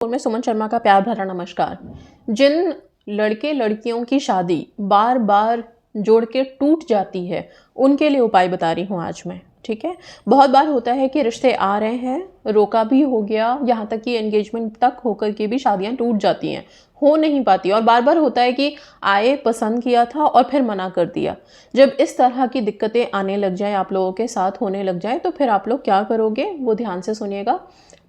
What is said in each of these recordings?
में सुमन शर्मा का प्यार भरा नमस्कार। जिन लड़के लड़कियों की शादी बार बार जोड़ के टूट जाती है उनके लिए उपाय बता रही हूँ आज मैं। ठीक है, बहुत बार होता है कि रिश्ते आ रहे हैं, रोका भी हो गया, यहाँ तक कि एंगेजमेंट तक होकर के भी शादियाँ टूट जाती हैं, हो नहीं पाती। और बार बार होता है कि आए, पसंद किया था और फिर मना कर दिया। जब इस तरह की दिक्कतें आने लग जाए, आप लोगों के साथ होने लग जाए, तो फिर आप लोग क्या करोगे वो ध्यान से सुनिएगा।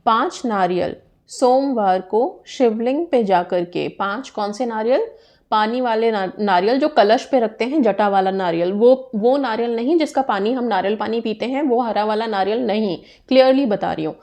5 नारियल सोमवार को शिवलिंग पे जाकर के, 5 कौन से नारियल? पानी वाले नारियल जो कलश पे रखते हैं, जटा वाला नारियल, वो नारियल नहीं जिसका पानी हम नारियल पानी पीते हैं, वो हरा वाला नारियल नहीं, क्लियरली बता रही हूँ।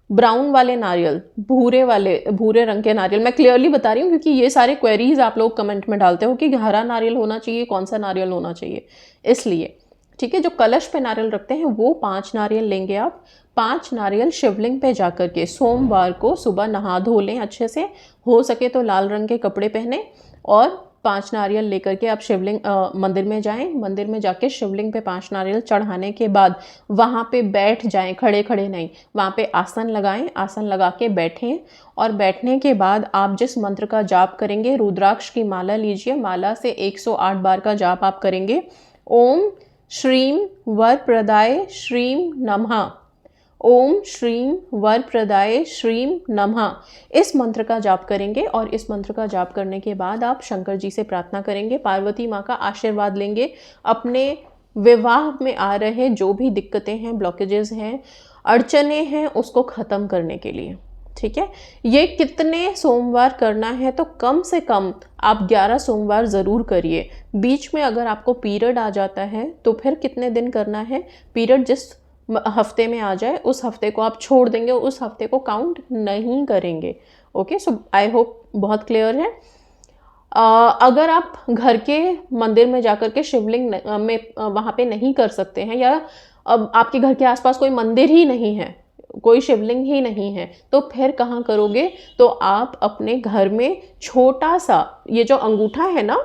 ब्राउन वाले नारियल, भूरे रंग के नारियल, मैं क्लियरली बता रही हूँ क्योंकि ये सारे क्वेरीज आप लोग कमेंट में डालते हो कि हरा नारियल होना चाहिए, कौन सा नारियल होना चाहिए, इसलिए। ठीक है, जो कलश पे नारियल रखते हैं वो 5 नारियल लेंगे आप। 5 नारियल शिवलिंग पे जाकर के सोमवार को सुबह नहा धो लें अच्छे से, हो सके तो लाल रंग के कपड़े पहने, और 5 नारियल लेकर के आप शिवलिंग मंदिर में जाएं। मंदिर में जाके शिवलिंग पे 5 नारियल चढ़ाने के बाद वहाँ पे बैठ जाएं, खड़े खड़े नहीं, वहाँ पे आसन लगाएं, आसन लगा के बैठें। और बैठने के बाद आप जिस मंत्र का जाप करेंगे, रुद्राक्ष की माला लीजिए, माला से 108 बार का जाप आप करेंगे। ओम श्रीम वरप्रदाय श्रीम नमः, ओम श्रीम वरप्रदाय श्रीम नमः, इस मंत्र का जाप करेंगे। और इस मंत्र का जाप करने के बाद आप शंकर जी से प्रार्थना करेंगे, पार्वती माँ का आशीर्वाद लेंगे, अपने विवाह में आ रहे जो भी दिक्कतें हैं, ब्लॉकेजेस हैं, अड़चने हैं, उसको ख़त्म करने के लिए। ठीक है, ये कितने सोमवार करना है? तो कम से कम आप 11 सोमवार ज़रूर करिए। बीच में अगर आपको पीरियड आ जाता है तो फिर कितने दिन करना है? पीरियड जिस हफ्ते में आ जाए उस हफ्ते को आप छोड़ देंगे, उस हफ्ते को काउंट नहीं करेंगे। ओके, सो आई होप बहुत क्लियर है। अगर आप घर के मंदिर में जाकर के शिवलिंग में वहाँ पे नहीं कर सकते हैं, या अब आपके घर के आसपास कोई मंदिर ही नहीं है, कोई शिवलिंग ही नहीं है, तो फिर कहाँ करोगे? तो आप अपने घर में छोटा सा, ये जो अंगूठा है ना,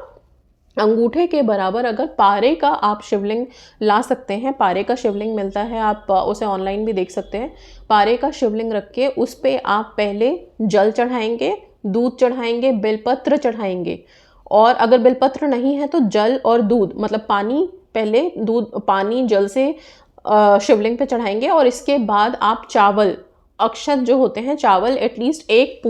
अंगूठे के बराबर अगर पारे का आप शिवलिंग ला सकते हैं, पारे का शिवलिंग मिलता है, आप उसे ऑनलाइन भी देख सकते हैं। पारे का शिवलिंग रख के उस पर आप पहले जल चढ़ाएंगे, दूध चढ़ाएंगे, बेलपत्र चढ़ाएंगे। और अगर बेलपत्र नहीं है तो जल और दूध, मतलब पानी, पहले दूध पानी जल से शिवलिंग पे चढ़ाएंगे। और इसके बाद आप चावल, अक्षत जो होते हैं, चावल एटलीस्ट एक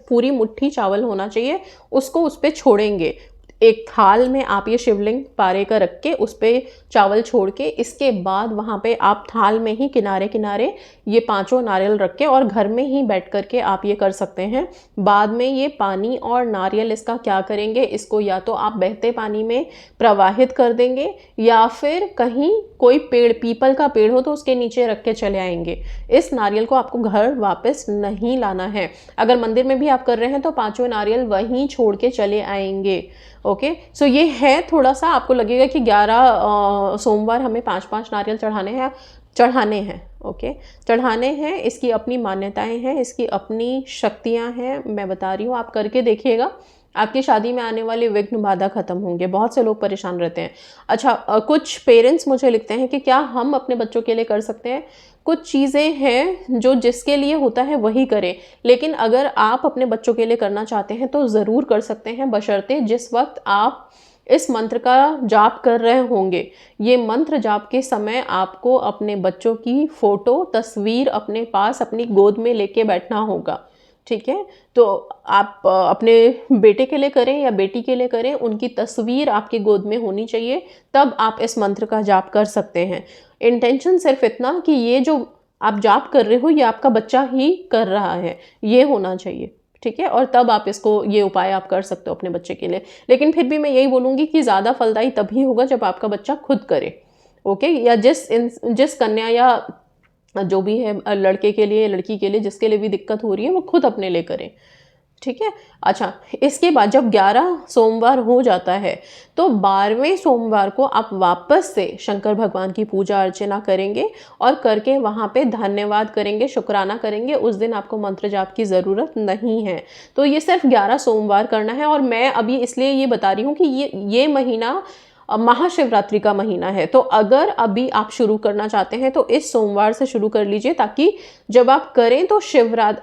पूरी मुट्ठी चावल होना चाहिए, उसको उस पर छोड़ेंगे। एक थाल में आप ये शिवलिंग पारे का रख के उस पर चावल छोड़ के, इसके बाद वहाँ पे आप थाल में ही किनारे किनारे ये 5 नारियल रख के, और घर में ही बैठ कर के आप ये कर सकते हैं। बाद में ये पानी और नारियल इसका क्या करेंगे, इसको या तो आप बहते पानी में प्रवाहित कर देंगे, या फिर कहीं कोई पेड़, पीपल का पेड़ हो तो उसके नीचे रख के चले आएंगे। इस नारियल को आपको घर वापस नहीं लाना है। अगर मंदिर में भी आप कर रहे हैं तो 5 नारियल वहीं छोड़ के चले आएंगे। ओके, सो ये है, थोड़ा सा आपको लगेगा कि 11 सोमवार हमें 5-5 नारियल चढ़ाने हैं। ओके, चढ़ाने हैं, इसकी अपनी मान्यताएं हैं, इसकी अपनी शक्तियां हैं, मैं बता रही हूँ, आप करके देखिएगा, आपकी शादी में आने वाले विघ्न बाधा खत्म होंगे। बहुत से लोग परेशान रहते हैं। अच्छा, कुछ पेरेंट्स मुझे लिखते हैं कि क्या हम अपने बच्चों के लिए कर सकते हैं? कुछ चीज़ें हैं जो जिसके लिए होता है वही करें, लेकिन अगर आप अपने बच्चों के लिए करना चाहते हैं तो ज़रूर कर सकते हैं, बशर्ते जिस वक्त आप इस मंत्र का जाप कर रहे होंगे। ये मंत्र जाप के समय आपको अपने बच्चों की फ़ोटो, तस्वीर अपने पास, अपनी गोद में लेके बैठना होगा। ठीक है, तो आप अपने बेटे के लिए करें या बेटी के लिए करें, उनकी तस्वीर आपकी गोद में होनी चाहिए, तब आप इस मंत्र का जाप कर सकते हैं। इंटेंशन सिर्फ इतना कि ये जो आप जाप कर रहे हो ये आपका बच्चा ही कर रहा है, ये होना चाहिए। ठीक है, और तब आप इसको, ये उपाय आप कर सकते हो अपने बच्चे के लिए। लेकिन फिर भी मैं यही बोलूँगी कि ज़्यादा फलदायी तभी होगा जब आपका बच्चा खुद करे। ओके, या जिस कन्या या जो भी है, लड़के के लिए, लड़की के लिए, जिसके लिए भी दिक्कत हो रही है, वो खुद अपने लिए करें। ठीक है, अच्छा, इसके बाद जब 11 सोमवार हो जाता है तो 12वें सोमवार को आप वापस से शंकर भगवान की पूजा अर्चना करेंगे, और करके वहाँ पे धन्यवाद करेंगे, शुक्राना करेंगे। उस दिन आपको मंत्र जाप की ज़रूरत नहीं है। तो ये सिर्फ 11 सोमवार करना है। और मैं अभी इसलिए ये बता रही हूँ कि ये महीना महाशिवरात्रि का महीना है, तो अगर अभी आप शुरू करना चाहते हैं तो इस सोमवार से शुरू कर लीजिए, ताकि जब आप करें तो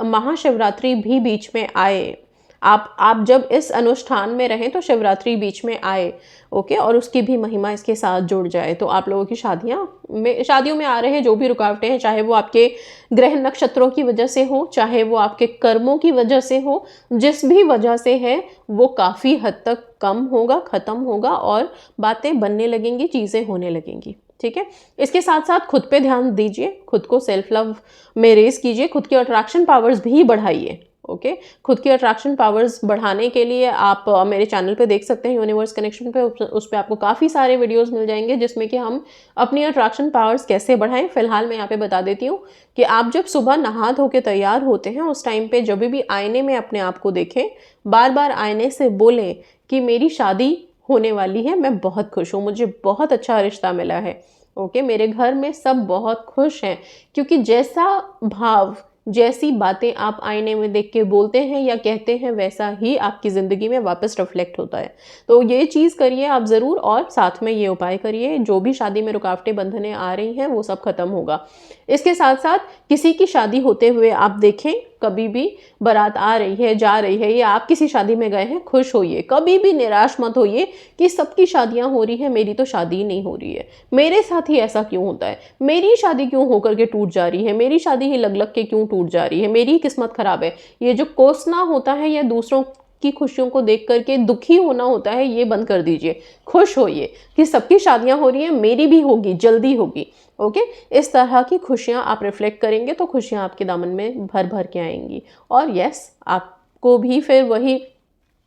महाशिवरात्रि भी बीच में आए। आप जब इस अनुष्ठान में रहें तो शिवरात्रि बीच में आए, ओके, और उसकी भी महिमा इसके साथ जुड़ जाए, तो आप लोगों की शादियों में आ रहे हैं जो भी रुकावटें हैं, चाहे वो आपके ग्रह नक्षत्रों की वजह से हो, चाहे वो आपके कर्मों की वजह से हो, जिस भी वजह से है वो काफ़ी हद तक कम होगा, ख़त्म होगा और बातें बनने लगेंगी, चीज़ें होने लगेंगी। ठीक है, इसके साथ साथ खुद पे ध्यान दीजिए, खुद को सेल्फ लव में रेस कीजिए, खुद की अट्रैक्शन पावर्स भी बढ़ाइए। ओके, खुद की अट्रैक्शन पावर्स बढ़ाने के लिए आप मेरे चैनल पे देख सकते हैं यूनिवर्स कनेक्शन पे, उस पे आपको काफ़ी सारे वीडियोस मिल जाएंगे जिसमें कि हम अपनी अट्रैक्शन पावर्स कैसे बढ़ाएं। फिलहाल मैं यहाँ पे बता देती हूँ कि आप जब सुबह नहा धो के तैयार होते हैं उस टाइम पे जब भी आईने में अपने आप को देखें, बार बार आईने से बोलें कि मेरी शादी होने वाली है, मैं बहुत खुश हूँ, मुझे बहुत अच्छा रिश्ता मिला है। ओके, मेरे घर में सब बहुत खुश हैं, क्योंकि जैसा भाव, जैसी बातें आप आईने में देख के बोलते हैं या कहते हैं वैसा ही आपकी ज़िंदगी में वापस रिफ्लेक्ट होता है। तो ये चीज़ करिए आप ज़रूर, और साथ में ये उपाय करिए, जो भी शादी में रुकावटें बंधने आ रही हैं वो सब खत्म होगा। इसके साथ साथ किसी की शादी होते हुए आप देखें, कभी भी बारात आ रही है, जा रही है, या आप किसी शादी में गए हैं, खुश होइए, कभी भी निराश मत होइए कि सबकी शादियां हो रही है, मेरी तो शादी नहीं हो रही है, मेरे साथ ही ऐसा क्यों होता है, मेरी शादी क्यों होकर के टूट जा रही है, मेरी शादी ही लग लग के क्यों टूट जा रही है, मेरी ही किस्मत खराब है। ये जो कोसना होता है या दूसरों की खुशियों को देख करके दुखी होना होता है, ये बंद कर दीजिए। खुश होइए कि सबकी शादियां हो रही हैं, मेरी भी होगी, जल्दी होगी। ओके, इस तरह की खुशियां आप रिफ्लेक्ट करेंगे तो खुशियां आपके दामन में भर भर के आएंगी। और यस, आपको भी फिर वही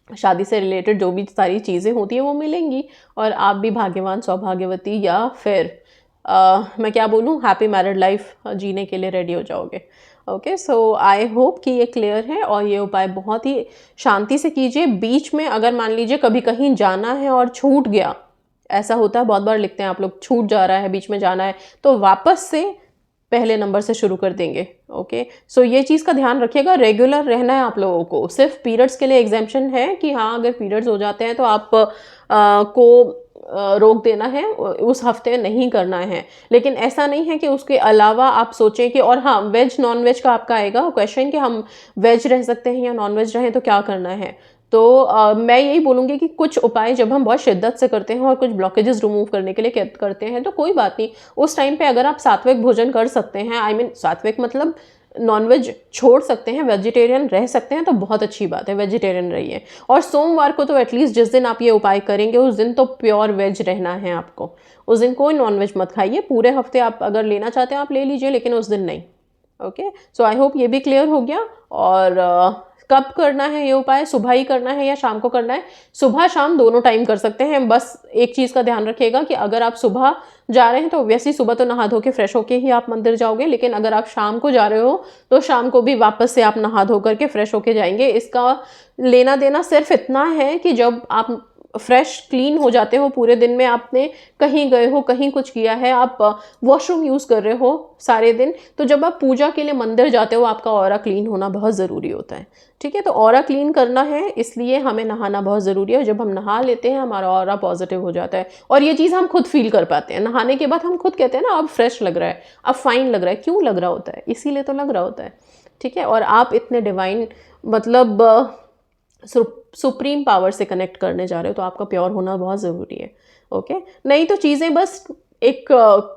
शादी से रिलेटेड जो भी सारी चीज़ें होती है वो मिलेंगी, और आप भी भाग्यवान, सौभाग्यवती, या फिर मैं क्या बोलूँ, हैप्पी मैरिड लाइफ जीने के लिए रेडी हो जाओगे। ओके, सो आई होप कि ये क्लियर है, और ये उपाय बहुत ही शांति से कीजिए। बीच में अगर मान लीजिए कभी कहीं जाना है और छूट गया, ऐसा होता है, बहुत बार लिखते हैं आप लोग, छूट जा रहा है, बीच में जाना है, तो वापस से पहले नंबर से शुरू कर देंगे। ओके, सो ये चीज़ का ध्यान रखिएगा, रेगुलर रहना है आप लोगों को। सिर्फ पीरियड्स के लिए एग्जेम्पशन है कि हाँ, अगर पीरियड्स हो जाते हैं तो आप को रोक देना है, उस हफ्ते नहीं करना है, लेकिन ऐसा नहीं है कि उसके अलावा आप सोचें कि, और हाँ, वेज नॉन वेज का आपका आएगा क्वेश्चन कि हम वेज रह सकते हैं या नॉन वेज रहें तो क्या करना है। तो मैं यही बोलूँगी कि कुछ उपाय जब हम बहुत शिद्दत से करते हैं और कुछ ब्लॉकेजेस रिमूव करने के लिए करते हैं तो कोई बात नहीं, उस टाइम पे अगर आप सात्विक भोजन कर सकते हैं, आई मीन सात्विक मतलब नॉनवेज छोड़ सकते हैं, वेजिटेरियन रह सकते हैं, तो बहुत अच्छी बात है, वेजिटेरियन रहिए। और सोमवार को तो एटलीस्ट जिस दिन आप ये उपाय करेंगे उस दिन तो प्योर वेज रहना है आपको, उस दिन कोई नॉनवेज मत खाइए। पूरे हफ्ते आप अगर लेना चाहते हैं आप ले लीजिए, लेकिन उस दिन नहीं। ओके, सो आई होप ये भी क्लियर हो गया। और कब करना है ये उपाय, सुबह ही करना है या शाम को करना है? सुबह शाम दोनों टाइम कर सकते हैं। बस एक चीज़ का ध्यान रखिएगा कि अगर आप सुबह जा रहे हैं तो ऑब्वियसली सुबह तो नहा धो के फ्रेश होके ही आप मंदिर जाओगे, लेकिन अगर आप शाम को जा रहे हो तो शाम को भी वापस से आप नहा धो करके फ्रेश होके जाएंगे। इसका लेना देना सिर्फ इतना है कि जब आप फ्रेश क्लीन हो जाते हो, पूरे दिन में आपने कहीं गए हो, कहीं कुछ किया है, आप वॉशरूम यूज़ कर रहे हो सारे दिन, तो जब आप पूजा के लिए मंदिर जाते हो आपका ऑरा क्लीन होना बहुत ज़रूरी होता है। ठीक है, तो ऑरा क्लीन करना है, इसलिए हमें नहाना बहुत ज़रूरी है। जब हम नहा लेते हैं हमारा ऑरा पॉजिटिव हो जाता है, और ये चीज़ हम खुद फील कर पाते हैं। नहाने के बाद हम खुद कहते हैं ना, अब फ्रेश लग रहा है, अब फाइन लग रहा है। क्यों लग रहा होता है? इसीलिए तो लग रहा होता है। ठीक है, और आप इतने डिवाइन मतलब सुप्रीम पावर से कनेक्ट करने जा रहे हो, तो आपका प्योर होना बहुत ज़रूरी है। ओके, नहीं तो चीज़ें बस एक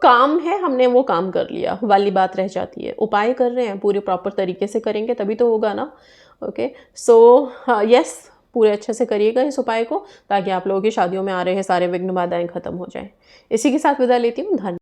काम है, हमने वो काम कर लिया वाली बात रह जाती है। उपाय कर रहे हैं, पूरे प्रॉपर तरीके से करेंगे तभी तो होगा ना। ओके, सो यस, पूरे अच्छे से करिएगा इस उपाय को, ताकि आप लोगों की शादियों में आ रहे हैं सारे विघ्न बाधाएं खत्म हो जाएं। इसी के साथ विदा लेती हूँ। धन्यवाद।